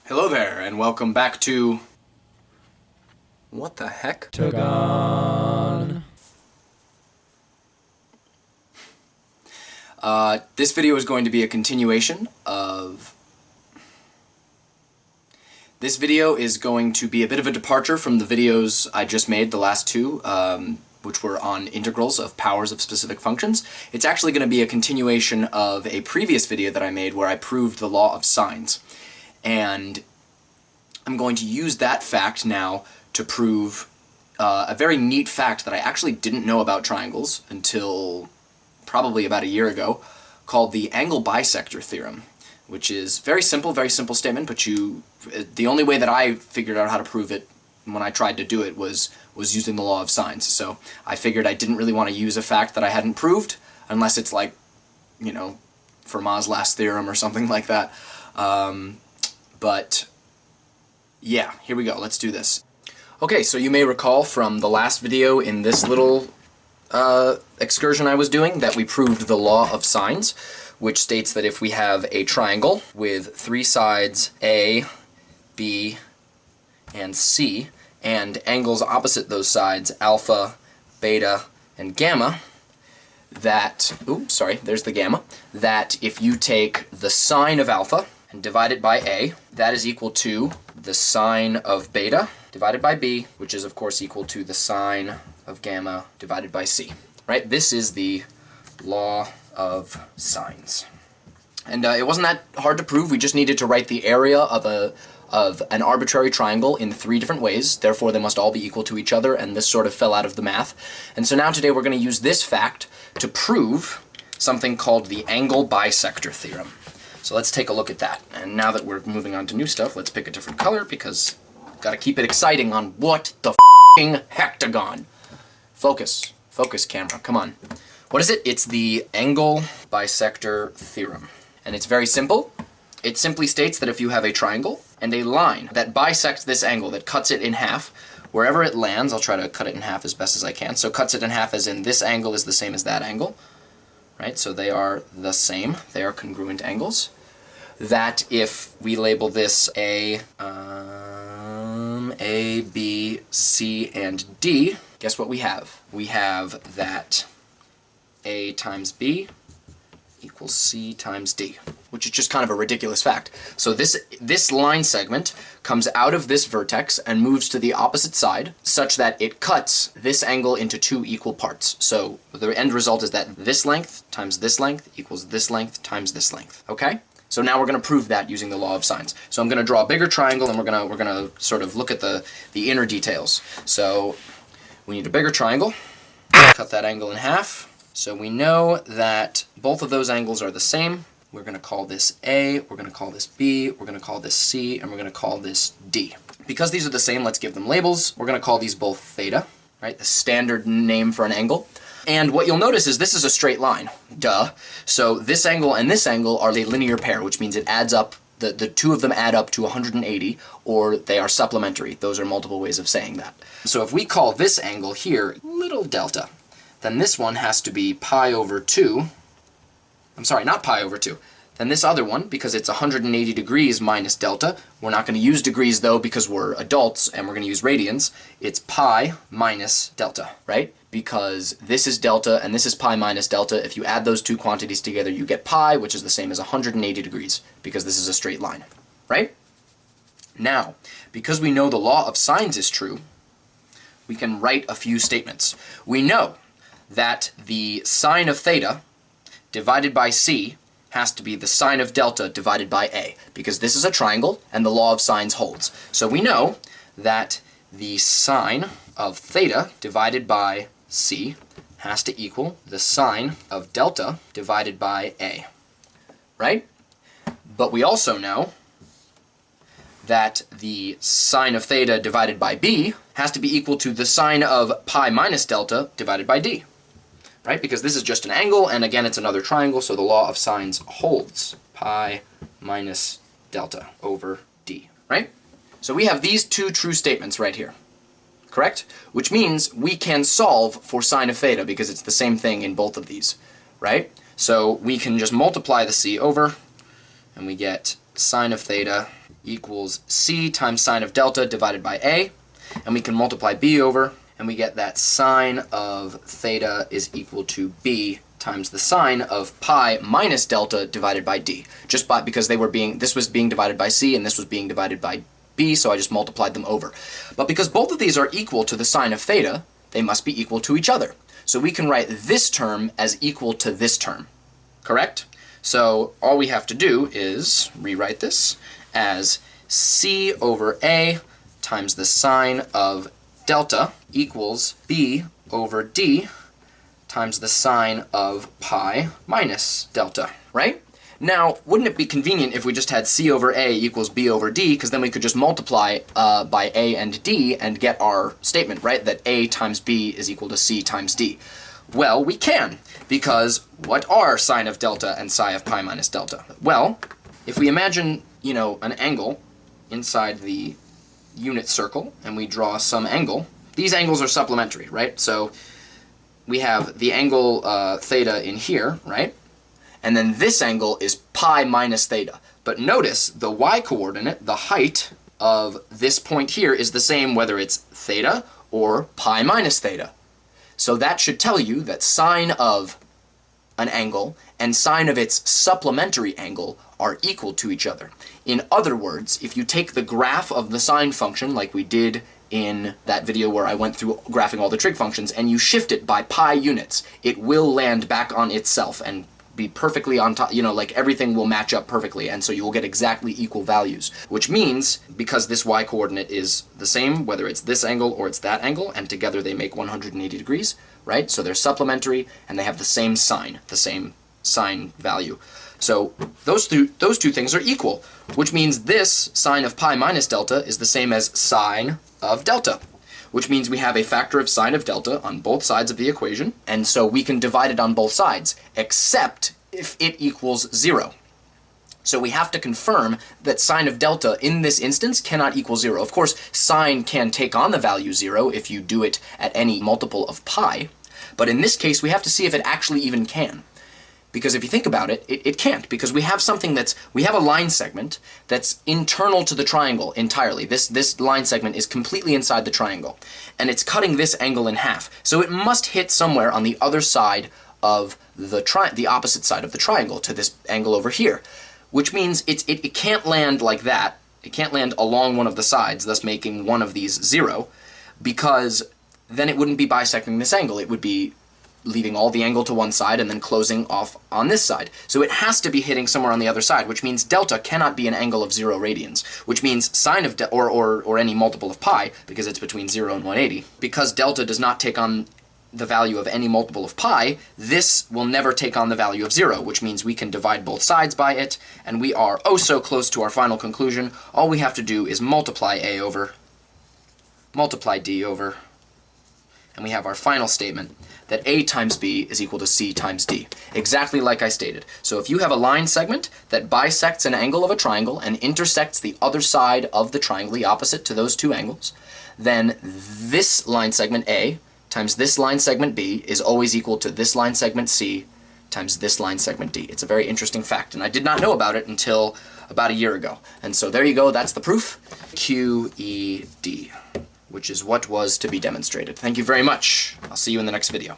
Hello there, and welcome back to... What the heck? This video is going to be a continuation of... This video is going to be a bit of a departure from the videos I just made, the last two, which were on integrals of powers of specific functions. It's actually going to be a continuation of a previous video that I made where I proved the law of sines. And I'm going to use that fact now to prove a very neat fact that I actually didn't know about triangles until probably about a year ago, called the Angle Bisector Theorem, which is very simple statement, but the only way that I figured out how to prove it when I tried to do it was using the law of sines. So I figured I didn't really want to use a fact that I hadn't proved, unless it's like, you know, Fermat's last theorem or something like that. But yeah, here we go, let's do this. Okay, so you may recall from the last video in this little excursion I was doing that we proved the law of sines, which states that if we have a triangle with three sides A, B, and C, and angles opposite those sides, alpha, beta, and gamma, that, oops, sorry, there's the gamma, that if you take the sine of alpha and divide it by A, that is equal to the sine of beta divided by B, which is of course equal to the sine of gamma divided by C. Right? This is the law of sines. And it wasn't that hard to prove. We just needed to write the area of an arbitrary triangle in three different ways. Therefore, they must all be equal to each other, and this sort of fell out of the math. And so now today we're going to use this fact to prove something called the Angle Bisector Theorem. So let's take a look at that. And now that we're moving on to new stuff, let's pick a different color because I've got to keep it exciting on what the f***ing hectagon. Focus. Focus, camera. Come on. What is it? It's the Angle Bisector Theorem. And it's very simple. It simply states that if you have a triangle and a line that bisects this angle, that cuts it in half, wherever it lands, I'll try to cut it in half as best as I can. So cuts it in half as in this angle is the same as that angle. Right? So they are the same. They are congruent angles. That if we label this A, B, C, and D, guess what we have? We have that A times B equals C times D, which is just kind of a ridiculous fact. So this line segment comes out of this vertex and moves to the opposite side, such that it cuts this angle into two equal parts. So the end result is that this length times this length equals this length times this length, okay? So now we're going to prove that using the law of sines. So I'm going to draw a bigger triangle, and we're going to sort of look at the inner details. So we need a bigger triangle. Cut that angle in half. So we know that both of those angles are the same. We're going to call this A, we're going to call this B, we're going to call this C, and we're going to call this D. Because these are the same, let's give them labels. We're going to call these both theta, right? The standard name for an angle. And what you'll notice is this is a straight line. Duh. So this angle and this angle are a linear pair, which means it adds up, the two of them add up to 180, or they are supplementary. Those are multiple ways of saying that. So if we call this angle here little delta, then this one has to be pi over 2. I'm sorry, not pi over 2. Then this other one, because it's 180 degrees minus delta, we're not going to use degrees though because we're adults and we're going to use radians, it's pi minus delta, right? Because this is delta and this is pi minus delta. If you add those two quantities together, you get pi, which is the same as 180 degrees, because this is a straight line, right? Now, because we know the law of sines is true, we can write a few statements. We know that the sine of theta divided by C has to be the sine of delta divided by A, because this is a triangle and the law of sines holds. So we know that the sine of theta divided by C has to equal the sine of delta divided by A, right? But we also know that the sine of theta divided by B has to be equal to the sine of pi minus delta divided by D. Right? Because this is just an angle, and again it's another triangle, so the law of sines holds. Pi minus delta over D. Right? So we have these two true statements right here. Correct? Which means we can solve for sine of theta because it's the same thing in both of these. Right? So we can just multiply the C over, and we get sine of theta equals c times sine of delta divided by a, and we can multiply b over, and we get that sine of theta is equal to b times the sine of pi minus delta divided by d. Just because this was being divided by c and this was being divided by b, so I just multiplied them over. But because both of these are equal to the sine of theta, they must be equal to each other. So we can write this term as equal to this term, correct? So all we have to do is rewrite this as c over a times the sine of delta equals b over d times the sine of pi minus delta, right? Now, wouldn't it be convenient if we just had c over a equals b over d, because then we could just multiply by a and d and get our statement, right? That a times b is equal to c times d. Well, we can, because what are sine of delta and psi of pi minus delta? Well, if we imagine, an angle inside the unit circle, and we draw some angle, these angles are supplementary, right? So we have the angle theta in here, right? And then this angle is pi minus theta. But notice the y-coordinate, the height of this point here, is the same whether it's theta or pi minus theta. So that should tell you that sine of an angle and sine of its supplementary angle are equal to each other. In other words, if you take the graph of the sine function, like we did in that video where I went through graphing all the trig functions, and you shift it by pi units, it will land back on itself and be perfectly on top, like everything will match up perfectly, and so you will get exactly equal values, which means, because this y-coordinate is the same, whether it's this angle or it's that angle, and together they make 180 degrees, right? So they're supplementary, and they have the same sine value. So those two things are equal, which means this sine of pi minus delta is the same as sine of delta, which means we have a factor of sine of delta on both sides of the equation, and so we can divide it on both sides, except if it equals 0. So we have to confirm that sine of delta in this instance cannot equal 0. Of course, sine can take on the value 0 if you do it at any multiple of pi, but in this case we have to see if it actually even can. Because if you think about it, it can't, because we have we have a line segment that's internal to the triangle entirely. This line segment is completely inside the triangle, and it's cutting this angle in half. So it must hit somewhere on the other side of the opposite side of the triangle to this angle over here, which means it can't land like that. It can't land along one of the sides, thus making one of these 0, because then it wouldn't be bisecting this angle. It would be leaving all the angle to one side and then closing off on this side. So it has to be hitting somewhere on the other side, which means delta cannot be an angle of 0 radians, which means sine of or any multiple of pi, because it's between 0 and 180. Because delta does not take on the value of any multiple of pi, this will never take on the value of 0, which means we can divide both sides by it, and we are oh so close to our final conclusion. All we have to do is multiply a over, multiply d over, and we have our final statement that a times b is equal to c times d, exactly like I stated. So if you have a line segment that bisects an angle of a triangle and intersects the other side of the triangle, the opposite to those two angles, then this line segment a times this line segment b is always equal to this line segment c times this line segment d. It's a very interesting fact, and I did not know about it until about a year ago. And so there you go, that's the proof. QED, which is what was to be demonstrated. Thank you very much. I'll see you in the next video.